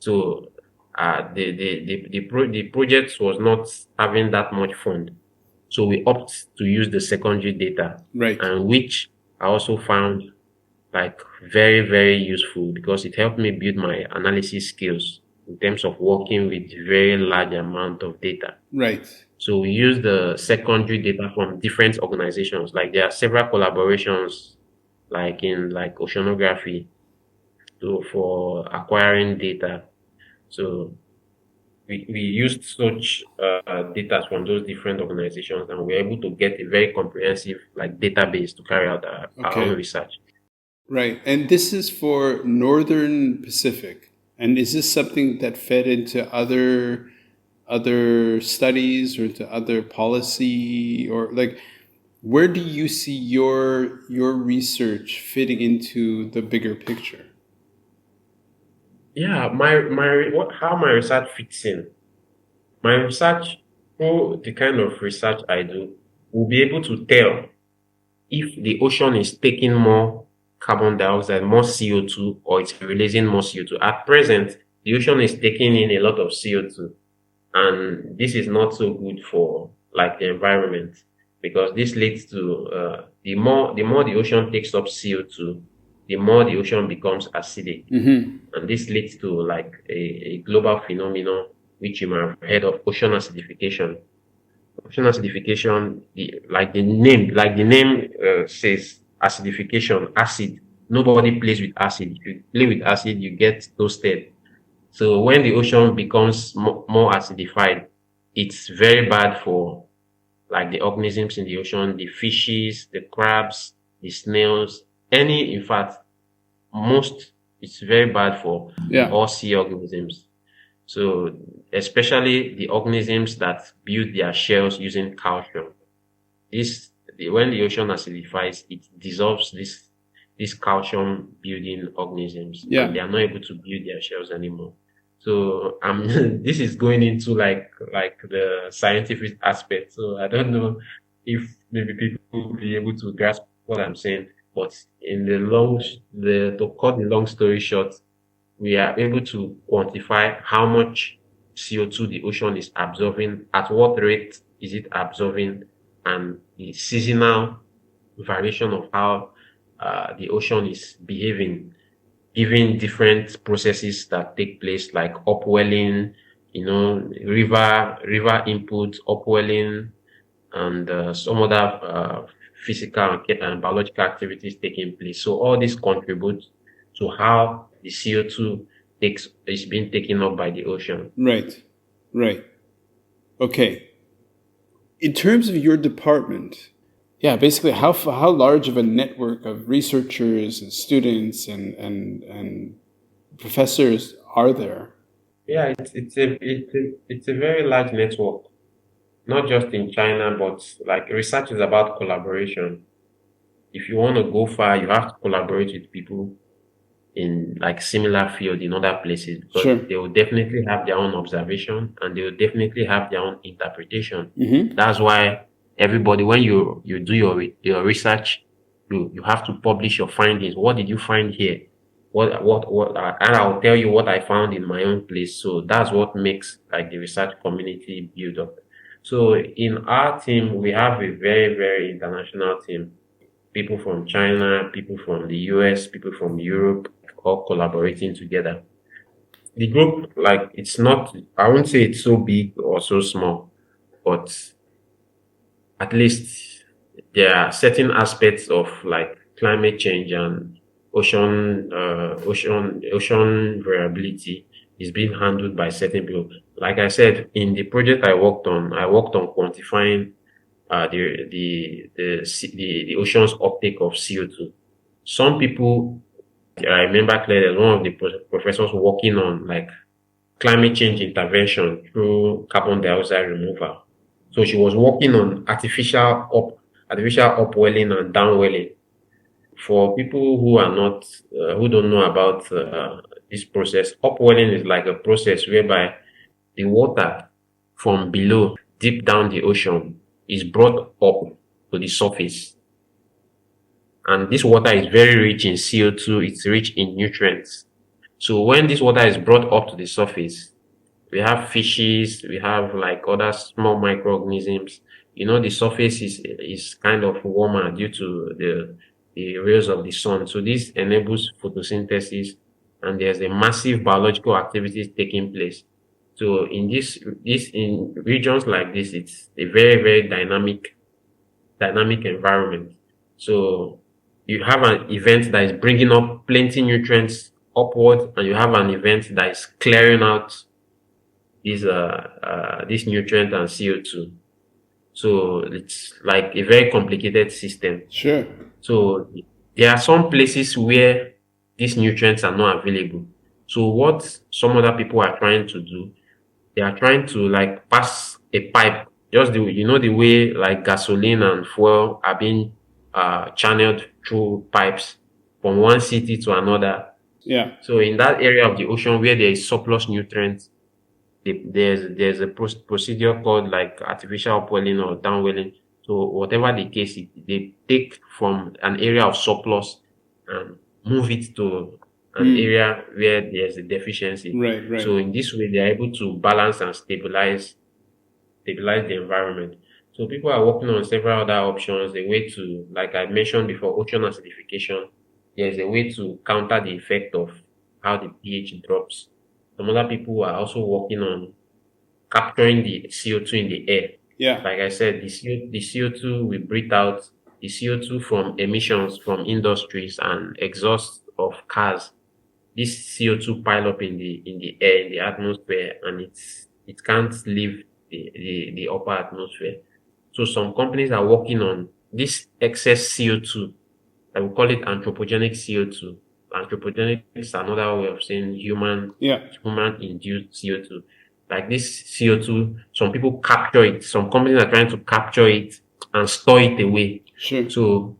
So the project was not having that much fund. So we opt to use the secondary data, Right. and which I also found like very, very useful because it helped me build my analysis skills in terms of working with very large amount of data. Right. So we use the secondary data from different organizations. Like there are several collaborations, like in like oceanography, for acquiring data. So we used such data from those different organizations, and we were able to get a very comprehensive like database to carry out our Okay. own research. Right. And this is for Northern Pacific. And is this something that fed into other studies or to other policy, or like where do you see your research fitting into the bigger picture? Yeah, how my research fits in. My research, through the kind of research I do, will be able to tell if the ocean is taking more carbon dioxide, more CO2, or it's releasing more CO2. At present, the ocean is taking in a lot of CO2, and this is not so good for like the environment, because this leads to the more the ocean takes up CO2, the more the ocean becomes acidic. And this leads to like a global phenomenon which you might have heard of, ocean acidification. Ocean acidification, like the name says, acidification, acid. Nobody plays with acid. If you play with acid, you get toasted. So when the ocean becomes more acidified, it's very bad for like the organisms in the ocean, the fishes, the crabs, the snails, in fact, most, it's very bad for Yeah. all sea organisms. So especially the organisms that build their shells using calcium. When the ocean acidifies, it dissolves these calcium building organisms, Yeah. and they are not able to build their shells anymore. So this is going into like the scientific aspect. So I don't know if maybe people will be able to grasp what I'm saying. But in to cut the long story short, we are able to quantify how much CO2 the ocean is absorbing, at what rate is it absorbing, and the seasonal variation of how the ocean is behaving, given different processes that take place, like upwelling, river input, upwelling, and some other physical and biological activities taking place. So all this contributes to how the CO2 is being taken up by the ocean. Right. Right. Okay. In terms of your department, yeah, basically how large of a network of researchers and students and professors are there? Yeah, it's a very large network, not just in China, but like research is about collaboration. If you want to go far, you have to collaborate with people in like similar field in other places, because Sure. they will definitely have their own observation and they will definitely have their own interpretation. Mm-hmm. That's why everybody, when you do your research, you have to publish your findings. What did you find here? And I'll tell you what I found in my own place. So that's what makes like the research community build up. So in our team, we have a very, very international team. People from China, people from the US, people from Europe, all collaborating together. The group, like, it's not, I won't say it's so big or so small, but at least there are certain aspects of like climate change and ocean variability is being handled by certain people. Like I said, in the project I worked on quantifying the ocean's uptake of CO2. Some people, I remember clearly, one of the professors working on like climate change intervention through carbon dioxide removal. So she was working on artificial upwelling and downwelling. For people who are not, who don't know about this process, upwelling is like a process whereby the water from below, deep down the ocean, is brought up to the surface. And this water is very rich in CO2, it's rich in nutrients. So when this water is brought up to the surface, we have fishes, we have like other small microorganisms. The surface is kind of warmer due to the rays of the sun. So this enables photosynthesis, and there's a massive biological activity taking place. So in in regions like this, it's a very, very dynamic environment. So you have an event that is bringing up plenty nutrients upward, and you have an event that is clearing out this nutrient and CO2. So it's like a very complicated system. Sure. So there are some places where these nutrients are not available. So what some other people are trying to do, they are trying to like pass a pipe, just the way like gasoline and fuel are being channeled through pipes from one city to another. Yeah. So in that area of the ocean where there is surplus nutrients, there's a procedure called like artificial upwelling or downwelling. So whatever the case, they take from an area of surplus and move it to an area where there's a deficiency. Right, right. So in this way, they're able to balance and stabilize the environment. So people are working on several other options. A way to, like I mentioned before, ocean acidification. There's a way to counter the effect of how the pH drops. Some other people are also working on capturing the CO2 in the air. Yeah. Like I said, the CO2 we breathe out, the CO2 from emissions from industries and exhaust of cars. This CO2 pile up in the air, in the atmosphere, and it can't leave the upper atmosphere. So some companies are working on this excess CO2. I will call it anthropogenic CO2. Anthropogenic is another way of saying human induced CO2. Like this CO2, some people capture it. Some companies are trying to capture it and store it away. Sure. So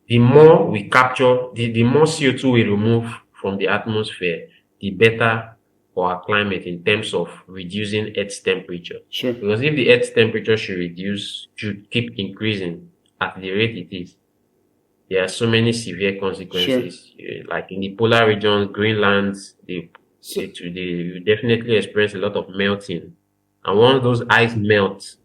the more we capture, the more CO2 we remove from the atmosphere, the better for our climate in terms of reducing Earth's temperature. Sure. Because if the Earth's temperature should keep increasing at the rate it is, there are so many severe consequences. Like in the polar regions, Greenland, they definitely experience a lot of melting. And once those ice melt,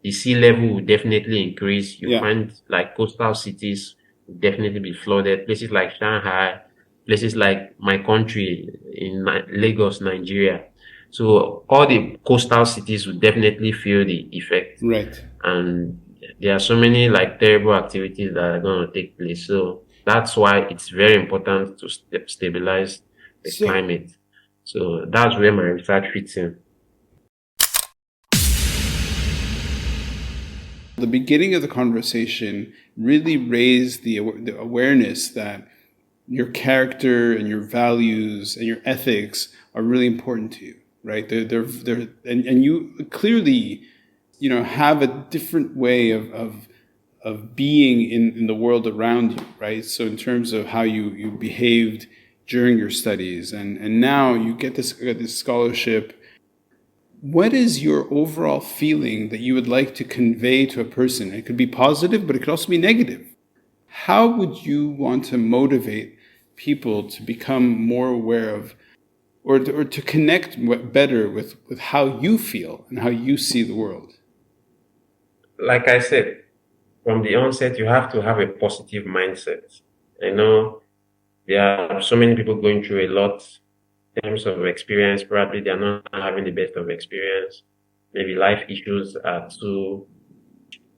the sea level will definitely increase. You find like coastal cities will definitely be flooded. Places like Shanghai, places like my country in Lagos, Nigeria. So all the coastal cities will definitely feel the effect. Right. And there are so many like terrible activities that are going to take place. So that's why it's very important to stabilize the climate. So that's where my research fits in. The beginning of the conversation really raised the awareness that your character and your values and your ethics are really important to you, right? And you clearly, have a different way of being in the world around you, right? So in terms of how you behaved during your studies, and now you get this scholarship. What is your overall feeling that you would like to convey to a person? It could be positive, but it could also be negative. How would you want to motivate people to become more aware of, or to connect better with how you feel and how you see the world? Like I said, from the onset, you have to have a positive mindset. I know there are so many people going through a lot in terms of experience. Probably they're not having the best of experience. Maybe life issues are too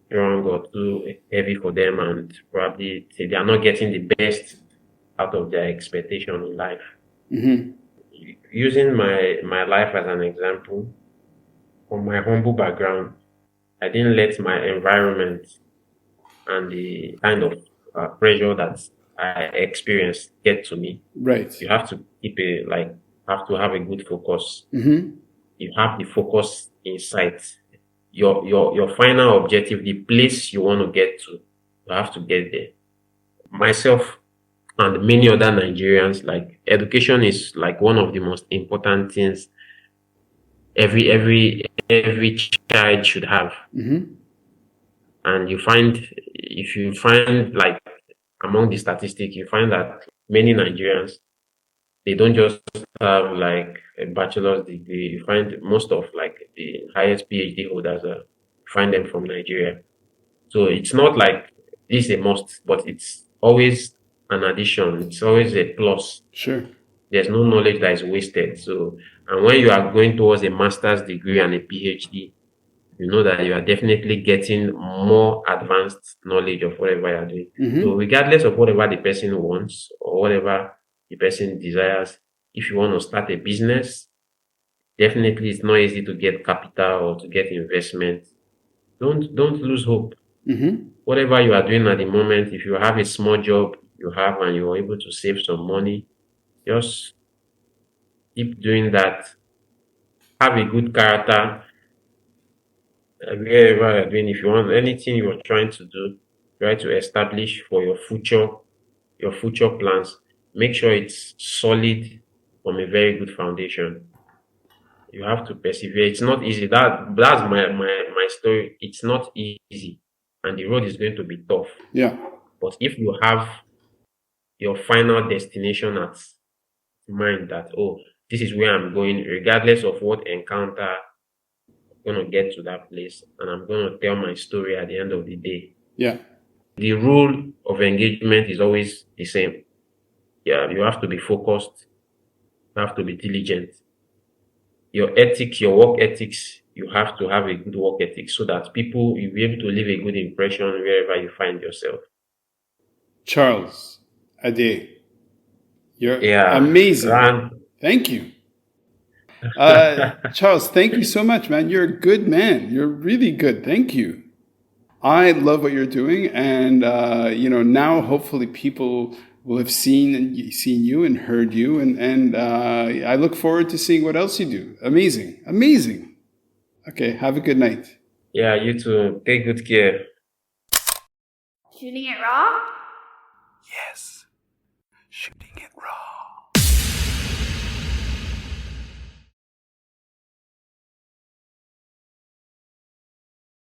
strong or too heavy for them, and probably they are not getting the best out of their expectation in life. Mm-hmm. Using my life as an example, from my humble background, I didn't let my environment and the kind of pressure that I experienced get to me. Right. You have to have to have a good focus. Mm-hmm. You have the focus in sight. Your final objective, the place you want to get to, you have to get there. Myself and many other Nigerians, like education is like one of the most important things every child should have. Mm-hmm. And if you find like among the statistics, you find that many Nigerians, they don't just have like a bachelor's degree. You find most of like the highest PhD holders find them from Nigeria. So it's not like this is a must, but it's always an addition. It's always a plus. Sure. There's no knowledge that is wasted. So, and when you are going towards a master's degree and a PhD, you know that you are definitely getting more advanced knowledge of whatever you are doing. Mm-hmm. So regardless of whatever the person wants or whatever the person desires, if you want to start a business, definitely it's not easy to get capital or to get investment. Don't lose hope. Mm-hmm. Whatever you are doing at the moment, if you have a small job you have and you are able to save some money, just keep doing that. Have a good character. Wherever you're doing, if you want anything you're trying to do, try to establish for your future plans. Make sure it's solid from a very good foundation. You have to persevere. It's not easy. That's my story. It's not easy, and the road is going to be tough. Yeah. But if you have your final destination at mind, that this is where I'm going, regardless of what encounter, I'm going to get to that place and I'm going to tell my story at the end of the day. Yeah. The rule of engagement is always the same. Yeah, you have to be focused. You have to be diligent. Your ethics, your work ethics, you have to have a good work ethic so that you'll be able to leave a good impression wherever you find yourself. Charles Addey, you're amazing. Thank you. Charles, thank you so much, man. You're a good man. You're really good. Thank you. I love what you're doing, and now hopefully people will have seen you and heard you, and I look forward to seeing what else you do. Amazing, amazing. Okay, have a good night. Yeah, you too. Take good care. Shooting it raw? Yes. Shooting it raw.